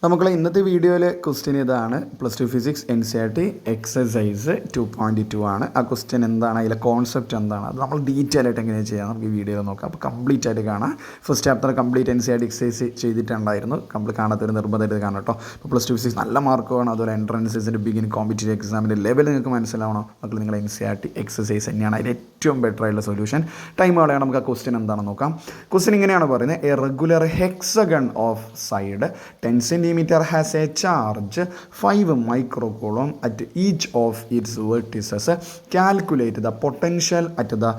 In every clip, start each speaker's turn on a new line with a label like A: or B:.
A: നമുക്കുള്ള ഇന്നത്തെ വീഡിയോയിൽ ക്വസ്റ്റ്യൻ ഇതാണ്. +2 ഫിസിക്സ് NCERT എക്സസൈസ് 2.2 ആണ്. ആ ക്വസ്റ്റ്യൻ എന്താണ്, അതിലെ കോൺസെപ്റ്റ് എന്താണ്, അത് നമ്മൾ ഡീറ്റെയിൽ ആയിട്ട് എങ്ങനെ ചെയ്യാം നമുക്ക് ഈ വീഡിയോയിൽ നോക്കാം. അപ്പോൾ കംപ്ലീറ്റ് ആയിട്ട് കാണാം. First chapter complete NCERT exercise ചെയ്തിട്ടുണ്ടായിരുന്നു. കാണാത്തൊരു നിർബന്ധമായിട്ട് കാണാം കേട്ടോ. അപ്പോൾ +2 ഫിസിക്സ് നല്ല മാർക്ക് വേണം. അതുപോലെ എൻട്രൻസിൻ്റെ ബിഗിനിങ് കോമ്പറ്റീറ്റീവ് എക്സാമിൻ്റെ ലെവൽ നിങ്ങൾക്ക് മനസ്സിലാവണം. മക്കൾ നിങ്ങൾ NCERT എക്സസൈസ് തന്നെയാണ് അതിന് ഏറ്റവും ബെറ്റർ ആയിട്ടുള്ള സൊല്യൂഷൻ. ടൈം കളയാൻ നമുക്ക് ആ ക്വസ്റ്റ്യൻ എന്താണെന്ന് നോക്കാം. ക്വസ്റ്റ്യൻ ഇങ്ങനെയാണ് പറയുന്നത്: A regular hexagon of side 10 cm has a charge 5 microcoulomb at each of its vertices. Calculate the potential at the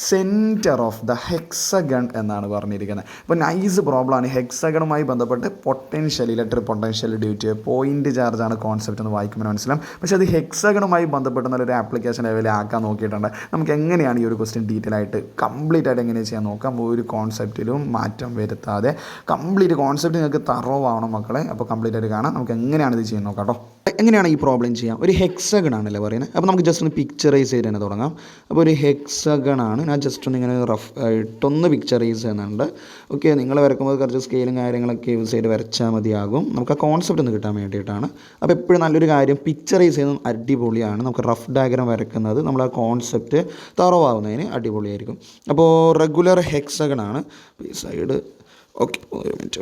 A: center of the hexagon എന്നാണ് പറഞ്ഞിരിക്കുന്നത്. അപ്പോൾ നൈസ് പ്രോബ്ലമാണ്. ഹെക്സഗണുമായി ബന്ധപ്പെട്ട് potential, electric potential due two point charge ആണ് concept എന്ന് വായിക്കുമ്പോൾ മനസ്സിലാവും. പക്ഷേ അത് ഹെക്സഗണുമായി ബന്ധപ്പെട്ട് നല്ലൊരു ആപ്ലിക്കേഷൻ ലെവലിൽ ആക്കാൻ നോക്കിയിട്ടുണ്ട്. നമുക്ക് എങ്ങനെയാണ് ഈ ഒരു ക്വസ്റ്റ്യൻ ഡീറ്റെയിൽ ആയിട്ട് കംപ്ലീറ്റ് ആയിട്ട് എങ്ങനെ ചെയ്യാൻ നോക്കാം. ഒരു കോൺസെപ്റ്റിലും മാറ്റം വരുത്താതെ കംപ്ലീറ്റ് കോൺസെപ്റ്റ് നിങ്ങൾക്ക് തറവാവണം മക്കളെ. അപ്പോൾ കംപ്ലീറ്റ് ആയിട്ട് കാണാം. നമുക്ക് എങ്ങനെയാണ് ഇത് ചെയ്യാൻ നോക്കാം കേട്ടോ. എങ്ങനെയാണ് ഈ പ്രോബ്ലം ചെയ്യാം? ഒരു ഹെക്സഗൺ ആണല്ലേ പറയുന്നത്. അപ്പോൾ നമുക്ക് ജസ്റ്റ് ഒന്ന് പിക്ചറൈസ് ചെയ്ത് തന്നെ തുടങ്ങാം. അപ്പോൾ ഒരു ഹെക്സഗൺ ആണ്. ഞാൻ ജസ്റ്റ് ഒന്ന് ഇങ്ങനെ റഫ് ആയിട്ടൊന്ന് പിക്ചറൈസ് ചെയ്യുന്നുണ്ട്. ഓക്കെ, നിങ്ങൾ വരക്കുമ്പോൾ കുറച്ച് സ്കെയിലും കാര്യങ്ങളൊക്കെ യൂസ് ചെയ്ത് വരച്ചാൽ മതിയാകും. നമുക്ക് ആ കോൺസെപ്റ്റ് ഒന്ന് കിട്ടാൻ വേണ്ടിയിട്ടാണ്. അപ്പോൾ എപ്പോഴും നല്ലൊരു കാര്യം പിക്ചറൈസ് ചെയ്യുന്നത് അടിപൊളിയാണ്. നമുക്ക് റഫ് ഡയഗ്രാം വരക്കുന്നത് നമ്മൾ ആ കോൺസെപ്റ്റ് തറവാവുന്നതിന് അടിപൊളിയായിരിക്കും. അപ്പോൾ റെഗുലർ ഹെക്സഗൺ ആണ്. ഈ സൈഡ് ഓക്കെ, ഒരു മിനിറ്റ്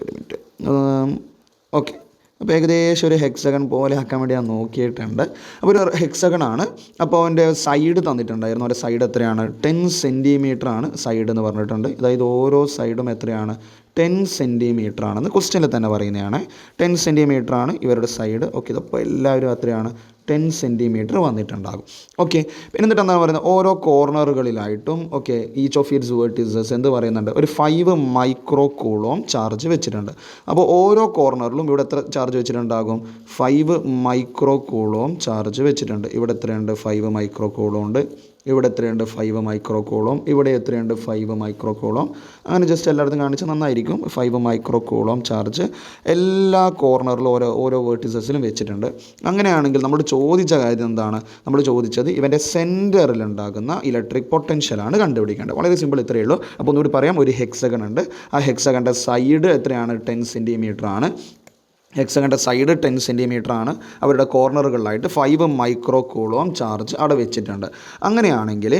A: ഓക്കെ. അപ്പോൾ ഏകദേശം ഒരു ഹെക്സഗൺ പോലെ ആക്കാൻ വേണ്ടി ഞാൻ നോക്കിയിട്ടുണ്ട്. അപ്പോൾ ഒരു ഹെക്സഗൺ ആണ്. അപ്പോൾ അതിൻ്റെ സൈഡ് തന്നിട്ടുണ്ടായിരുന്നു. അതിൻ്റെ സൈഡ് എത്രയാണ്? 10 cm ആണ് സൈഡ് എന്ന് പറഞ്ഞിട്ടുണ്ട്. അതായത് ഓരോ സൈഡും എത്രയാണ്? 10 cm ആണെന്ന് ക്വസ്റ്റ്യനിൽ തന്നെ പറയുന്നതാണ്. 10 cm ആണ് ഇവരുടെ സൈഡ്. ഓക്കെ, ഇതപ്പോൾ എല്ലാവരും എത്രയാണ്? 10 cm വന്നിട്ടുണ്ടാകും. ഓക്കെ, പിന്നെ എന്നിട്ട് എന്താണ് പറയുന്നത്? ഓരോ കോർണറുകളിലായിട്ടും okay each of its vertices എന്ത് പറയുന്നുണ്ട്? ഒരു 5 microcoulomb ചാർജ് വെച്ചിട്ടുണ്ട്. അപ്പോൾ ഓരോ കോർണറിലും ഇവിടെ എത്ര ചാർജ് വെച്ചിട്ടുണ്ടാകും? 5 microcoulomb ചാർജ് വെച്ചിട്ടുണ്ട്. ഇവിടെ എത്രയുണ്ട്? 5 microcoulomb ഉണ്ട്. ഇവിടെ എത്രയുണ്ട്? 5 microcoulomb. ഇവിടെ എത്രയുണ്ട്? 5 microcoulomb. അങ്ങനെ ജസ്റ്റ് എല്ലായിടത്തും കാണിച്ച് നന്നായിരിക്കും. 5 microcoulomb ചാർജ് എല്ലാ കോർണറിലും ഓരോ വേർട്ടിസസിലും വെച്ചിട്ടുണ്ട്. അങ്ങനെയാണെങ്കിൽ നമ്മൾ ചോദിച്ച കാര്യം എന്താണ്? നമ്മൾ ചോദിച്ചത് ഇവൻ്റെ സെൻറ്ററിലുണ്ടാകുന്ന ഇലക്ട്രിക് പൊട്ടൻഷ്യലാണ് കണ്ടുപിടിക്കേണ്ടത്. വളരെ സിമ്പിൾ, ഇത്രയേ ഉള്ളൂ. അപ്പോൾ ഒന്നുകൂടി പറയാം. ഒരു ഹെക്സഗൺ ഉണ്ട്. ആ ഹെക്സഗൻ്റെ സൈഡ് എത്രയാണ്? 10 cm ആണ്. ഹെക്സഗൻ്റെ സൈഡ് 10 cm ആണ്. അവരുടെ കോർണറുകളിലായിട്ട് 5 microcoulomb ചാർജ് അവിടെ വെച്ചിട്ടുണ്ട്. അങ്ങനെയാണെങ്കിൽ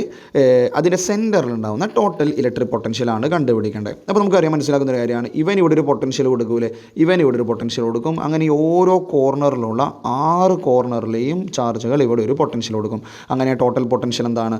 A: അതിൻ്റെ സെൻറ്ററിലുണ്ടാകുന്ന ടോട്ടൽ ഇലക്ട്രിക് പൊട്ടൻഷ്യലാണ് കണ്ടുപിടിക്കേണ്ടത്. അപ്പോൾ നമുക്കറിയാം, മനസ്സിലാക്കുന്ന ഒരു കാര്യമാണ്. ഇവൻ ഇവിടെ ഒരു പൊട്ടൻഷ്യൽ കൊടുക്കൂലേ, ഇവൻ ഇവിടെ ഒരു പൊട്ടൻഷ്യൽ കൊടുക്കും. അങ്ങനെ ഈ ഓരോ കോർണറിലുള്ള 6 കോർണറിലെയും ചാർജുകൾ ഇവിടെ ഒരു പൊട്ടൻഷ്യൽ കൊടുക്കും. അങ്ങനെ ടോട്ടൽ പൊട്ടൻഷ്യൽ എന്താണ്?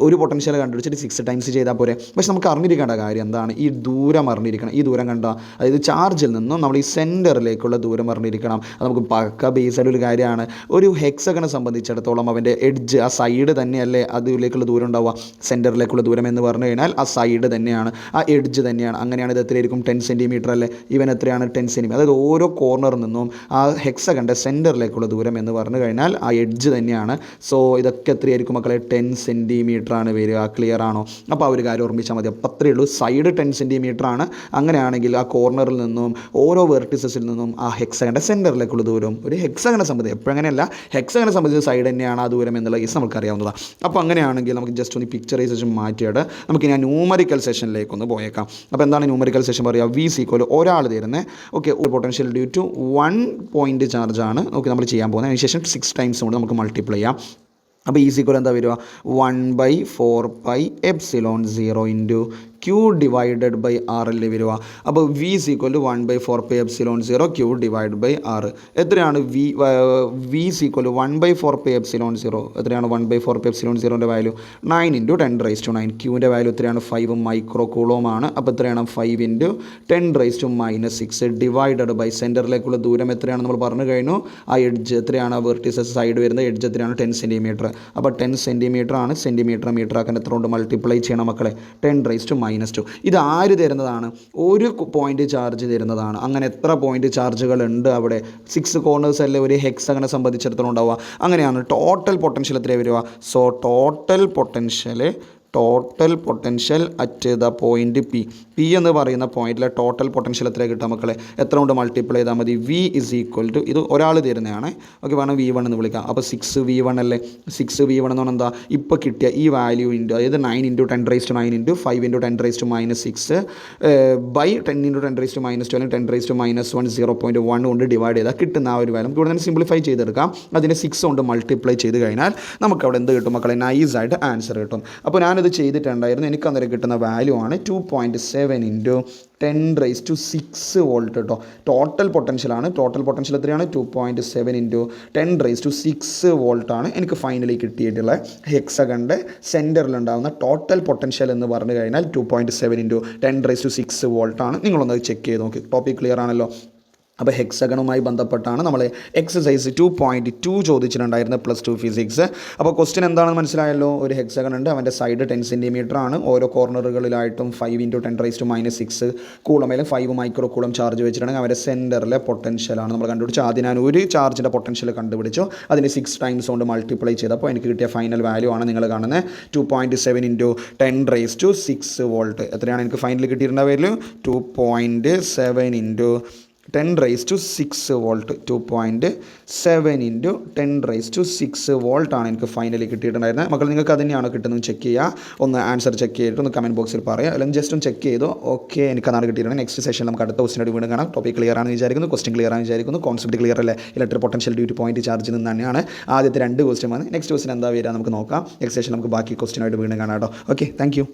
A: ഒരു പൊട്ടൻഷ്യൽ കണ്ടുപിടിച്ചിട്ട് 6 ടൈംസ് ചെയ്താൽ പോരെ. പക്ഷെ നമുക്ക് അറിഞ്ഞിരിക്കേണ്ട കാര്യം എന്താണ്? ഈ ദൂരം അറിഞ്ഞിരിക്കണം. ഈ ദൂരം കണ്ട, അതായത് ചാർജിൽ നിന്നും നമ്മൾ ഈ സെൻറ്ററിലേക്കുള്ള ദൂരം പറഞ്ഞിരിക്കണം. അത് നമുക്ക് പക്ക ബേസായിട്ട് ഒരു കാര്യമാണ്. ഒരു ഹെക്സഗണെ സംബന്ധിച്ചിടത്തോളം അവൻ്റെ എഡ്ജ്, ആ സൈഡ് തന്നെയല്ലേ അതിലേക്കുള്ള ദൂരം ഉണ്ടാവുക. സെൻറ്ററിലേക്കുള്ള ദൂരം എന്ന് പറഞ്ഞു കഴിഞ്ഞാൽ ആ സൈഡ് തന്നെയാണ്, ആ എഡ്ജ് തന്നെയാണ്. അങ്ങനെയാണ് ഇത് എത്രയായിരിക്കും? 10 cm അല്ലേ. ഇവൻ എത്രയാണ്? 10 cm. അതായത് ഓരോ കോർണറിൽ നിന്നും ആ ഹെക്സഗൻ്റെ സെൻറ്ററിലേക്കുള്ള ദൂരം എന്ന് പറഞ്ഞു കഴിഞ്ഞാൽ ആ എഡ്ജ് തന്നെയാണ്. സോ ഇതൊക്കെ എത്രയായിരിക്കും മക്കളെ? 10 cm ആണ് വരിക. ക്ലിയർ ആണോ? അപ്പോൾ ആ ഒരു കാര്യം ഓർമ്മിച്ചാൽ മതി. അപ്പോൾ അത്രയേ ഉള്ളൂ. സൈഡ് 10 cm ആണ്. അങ്ങനെയാണെങ്കിൽ ആ കോർണറിൽ നിന്നും ഓരോ വെർട്ടിസസിൽ നിന്നും ആ ഹെക്സഗൻ്റെ സെൻറ്ററിലേക്കുള്ള ദൂരം ഒരു ഹെക്സഗനെ സംബന്ധിച്ച് എപ്പോഴങ്ങനെയല്ല, ഹെക്സഗനെ സംബന്ധിച്ച് സൈഡ് തന്നെയാണ് ആ ദൂരം എന്നുള്ള കേസ് നമുക്കറിയാവുന്നതാണ്. അപ്പോൾ അങ്ങനെയാണെങ്കിൽ നമുക്ക് ജസ്റ്റ് ഒന്ന് പിക്ചറൈസേഷൻ മാറ്റിയിട്ട് നമുക്ക് ഞാൻ ന്യൂമറിക്കൽ സെഷനിലേക്കൊന്ന് പോയേക്കാം. അപ്പോൾ എന്താണ് ന്യൂമറിക്കൽ സെഷൻ പറയുക? V= ഒരാൾ തരുന്നത് ഓക്കെ ഒരു പൊട്ടൻഷ്യൽ ഡ്യൂ ടു 1 പോയിൻറ്റ് ചാർജാണ് ഓക്കെ നമ്മൾ ചെയ്യാൻ പോകുന്നത്. അതിനുശേഷം 6 ടൈംസ് കൊണ്ട് നമുക്ക് മൾട്ടിപ്ലൈ ചെയ്യാം. അപ്പോൾ E= എന്താ വരിക? 1/4πε0 Q ഡിവൈഡഡ് ബൈ R അല്ലേ വരിക. അപ്പോൾ V = 1/4πε0 Q divide by R. എത്രയാണ് V = 1/4πε0 എത്രയാണ്? 1/4πε0ൻ്റെ വാല്യൂ 9 × 10⁻⁹. Qൻ്റെ വാല്യൂ എത്രയാണ്? 5 microcoulomb ആണ്. അപ്പോൾ എത്രയാണ്? 5 × 10⁻⁻6 ഡിവൈഡഡ് ബൈ സെൻറ്ററിലേക്കുള്ള ദൂരം എത്രയാണ് നമ്മൾ പറഞ്ഞു കഴിഞ്ഞു. ആ എഡ്ജ് എത്രയാണ്? ആ വെർട്ടിസസ് സൈഡ് വരുന്ന എഡ്ജ് എത്രയാണ്? 10 cm. അപ്പോൾ 10 cm ആണ്. സെൻറ്റിമീറ്റർ മീറ്റർ ആക്കാൻ എത്ര കൊണ്ട് മൾട്ടിപ്ലൈ ചെയ്യണം മക്കളെ? 10⁻⁻². ഇത് ആര് തരുന്നതാണ്? ഒരു പോയിന്റ് ചാർജ് തരുന്നതാണ്. അങ്ങനെ എത്ര പോയിന്റ് ചാർജുകൾ ഉണ്ട് അവിടെ? 6 കോർണേഴ്സ് അല്ലേ ഒരു ഹെക്സഗനെ സംബന്ധിച്ചിടത്തോളം ഉണ്ടാവുക. അങ്ങനെയാണ് ടോട്ടൽ പൊട്ടൻഷ്യൽ എത്ര വരിക? So total potential total potential at the point P എന്ന് പറയുന്ന പോയിന്റിലെ ടോട്ടൽ പൊട്ടൻഷ്യൽ എത്ര കിട്ടുക മക്കളെ? എത്ര കൊണ്ട് മൾട്ടിപ്ലൈ ചെയ്താൽ മതി? V ഇസ് ഈക്വൽ ടു, ഇത് ഒരാൾ തരുന്നതാണ്, ഓക്കെ, വേണം V1 എന്ന് വിളിക്കാം. അപ്പോൾ 6V1 അല്ലേ? 6V1 എന്ന് പറഞ്ഞാൽ എന്താ? ഇപ്പോൾ കിട്ടിയ ഈ വാല്യൂ ഇൻറ്റു, അതായത് 9 × 10⁻9 ഇൻറ്റു 5 × 10⁻6 ബൈ 10 × 10⁻2 അല്ലെങ്കിൽ 10⁻1 0.1 കൊണ്ട് ഡിവൈഡ് ചെയ്താൽ കിട്ടുന്ന ആ ഒരു വാല്യൂ ഇവിടെ നിന്ന് സിംപ്ലിഫൈ ചെയ്തെടുക്കാം. അതിനെ 6 കൊണ്ട് മൾട്ടിപ്ലൈ ചെയ്ത് കഴിഞ്ഞാൽ നമുക്ക് അവിടെ എന്ത് കിട്ടും മക്കളെ? നൈസായിട്ട് ആൻസർ കിട്ടും. അപ്പോൾ ഞാനിത് ചെയ്തിട്ടുണ്ടായിരുന്നു. എനിക്ക് അന്നേരം കിട്ടുന്ന വാല്യൂ ആണ് 2.7 × 10⁻6 വോൾട്ട് കേട്ടോ. ടോട്ടൽ പൊട്ടൻഷ്യലാണ്. ടോട്ടൽ പൊട്ടൻഷ്യൽ എത്രയാണ്? 2.7 × 10⁻6 വോൾട്ടാണ് എനിക്ക് ഫൈനലി കിട്ടിയിട്ടുള്ള ഹെക്സഗണിൻ്റെ സെൻറ്ററിലുണ്ടാകുന്ന ടോട്ടൽ പൊട്ടൻഷ്യൽ എന്ന് പറഞ്ഞു കഴിഞ്ഞാൽ 2.7 × 10⁻6 വോൾട്ടാണ്. നിങ്ങളൊന്ന് ചെക്ക് ചെയ്ത് നോക്കി. ടോപ്പിക് ക്ലിയർ ആണല്ലോ. അപ്പോൾ ഹെക്സഗണുമായി ബന്ധപ്പെട്ടാണ് നമ്മൾ എക്സസൈസ് 2.2 ചോദിച്ചിട്ടുണ്ടായിരുന്ന +2 ഫിസിക്സ്. അപ്പോൾ ക്വസ്റ്റ്യൻ എന്താണെന്ന് മനസ്സിലായല്ലോ. ഒരു ഹെക്സഗൺ ഉണ്ട്, അവൻ്റെ സൈഡ് 10 സെൻറ്റിമീറ്റർ ആണ്. ഓരോ കോർണറുകളിലായിട്ടും 5 × 10⁻6 കൂളം അല്ലെങ്കിൽ 5 മൈക്രോ കൂളം ചാർജ് വെച്ചിട്ടുണ്ടെങ്കിൽ അവൻ്റെ സെൻറ്ററിലെ പൊട്ടൻഷ്യലാണ് നമ്മൾ കണ്ടുപിടിച്ചു. ആദ്യം ഞാൻ ഒരു ചാർജിൻ്റെ പൊട്ടൻഷ്യൽ കണ്ടുപിടിച്ചു, അതിന് 6 ടൈംസ് കൊണ്ട് മൾട്ടിപ്ലൈ ചെയ്തപ്പോൾ എനിക്ക് കിട്ടിയ ഫൈനൽ വാല്യൂ ആണ് നിങ്ങൾ കാണുന്നത് 2.7 × 10⁻6 വോൾട്ട്. എത്രയാണ് എനിക്ക് ഫൈനൽ കിട്ടിയിട്ടുള്ള വാല്യൂ? 2.7 × 10⁻6 വോൾട്ട്. 2.7 × 10⁻6 വോൾട്ടാണ് എനിക്ക് ഫൈനലി കിട്ടിയിട്ടുണ്ടായിരുന്നത്. മക്കൾ നിങ്ങൾക്ക് അത് തന്നെയാണോ കിട്ടുന്നത്? ചെക്ക് ചെയ്യുക. ഒന്ന് ആൻസർ ചെക്ക് ചെയ്തിട്ട് ഒന്ന് കമൻറ്റ് ബോക്സിൽ പറയുക, അല്ലെങ്കിൽ ജസ്റ്റ് ഒന്ന് ചെക്ക് ചെയ്തോ. ഓക്കെ, എനിക്കതാണ് കിട്ടിയിട്ടുള്ളത്. നെക്സ്റ്റ് സെഷനിൽ നമുക്ക് അടുത്ത ക്വസ്റ്റിനോട് വീണ്ടും കാണാം. ടോപ്പിക് ക്ലിയർ ആണെന്ന് വിചാരിക്കുന്നു, ക്വസ്റ്റ്യൻ ക്ലിയർ ആണെന്ന് വിചാരിക്കുന്നു, കോൺസെപ്റ്റ് ക്ലിയർ അല്ലേ? Electric potential due two point ചാർജിൽ നിന്ന് തന്നെയാണ് ആദ്യത്തെ 2 ക്വസ്റ്റ്യൻ വന്നത്. നെക്സ്റ്റ് ക്വസ്റ്റ്യൻ എന്താ വരിക നമുക്ക് നോക്കാം. നെക്സ്റ്റ് സെഷൻ നമുക്ക് ബാക്കി ക്വസ്റ്റ്യനായിട്ട് വീണ്ടും കാണാം കേട്ടോ. Okay, thank you.